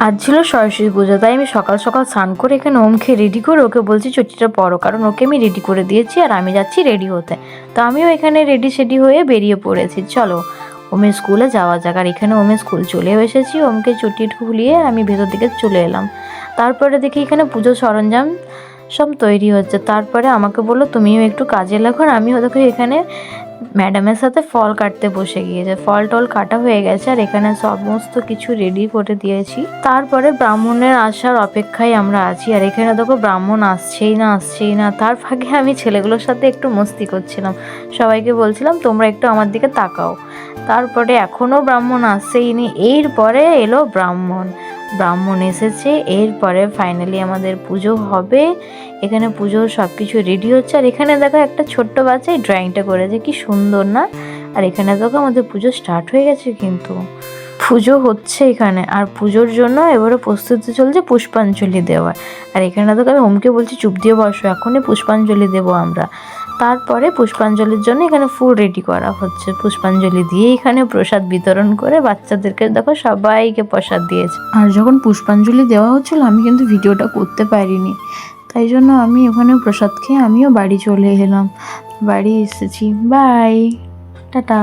আজ ছিল সরস্বতী পুজো, তাই আমি সকাল সকাল স্নান করে এখানে ওমকে রেডি করে ওকে বলছি চটিটা পরো, কারণ ওকে আমি রেডি করে দিয়েছি আর আমি যাচ্ছি রেডি হতে। তো আমিও এখানে রেডি সেডি হয়ে বেরিয়ে পড়েছি, চলো ওমের স্কুলে যাওয়া যাক। আর এখানে ওমের স্কুল চলেও এসেছি, ওমকে চটি খুলিয়ে আমি ভেতর দিকে চলে এলাম। তারপরে দেখি এখানে পুজোর সরঞ্জাম সব তৈরি হচ্ছে। তারপরে আমাকে বললো তুমিও একটু কাজে লাগো, আর আমিও দেখো এখানে ম্যাডামের সাথে ফল কাটতে বসে গিয়েছে। ফল টল কাটা হয়ে গেছে আর এখানে সমস্ত কিছু রেডি করে দিয়েছি। তারপরে ব্রাহ্মণের আসার অপেক্ষায় আমরা আছি, আর এখানে দেখো ব্রাহ্মণ আসছেই না। তার ফাঁকে আমি ছেলেগুলোর সাথে একটু মস্তি করছিলাম, সবাইকে বলছিলাম তোমরা একটু আমার দিকে তাকাও। তারপরে এখনও ব্রাহ্মণ আসছেই নি, এরপরে এলো ব্রাহ্মণ এসেছে। এরপরে ফাইনালি আমাদের পুজো হবে। এখানে পুজোর সব কিছু রেডি হচ্ছে, আর এখানে দেখো একটা ছোট্ট বাচ্চা এই ড্রয়িংটা করেছে, কি সুন্দর না। আর এখানে দেখো আমাদের পুজো স্টার্ট হয়ে গেছে, কিন্তু পুজো হচ্ছে এখানে। আর পুজোর জন্য এবারে প্রস্তুতি চলছে পুষ্পাঞ্জলি দেওয়ার। আর এখানে দেখো আমি ওমকে বলছি চুপ দিয়ে বসো, এখনই পুষ্পাঞ্জলি দেবো আমরা। তারপরে পুষ্পাঞ্জলির জন্য এখানে ফুল রেডি করা হচ্ছে, পুষ্পাঞ্জলি দিয়ে এখানে প্রসাদ বিতরণ করে বাচ্চাদেরকে দেখো সবাইকে প্রসাদ দিয়েছে। আর যখন পুষ্পাঞ্জলি দেওয়া হচ্ছিল আমি কিন্তু ভিডিওটা করতে পারিনি, তাই জন্য আমি ওখানে প্রসাদ খেয়ে আমিও বাড়ি চলে এলাম। বাড়ি এসেছি, বাই, টাটা।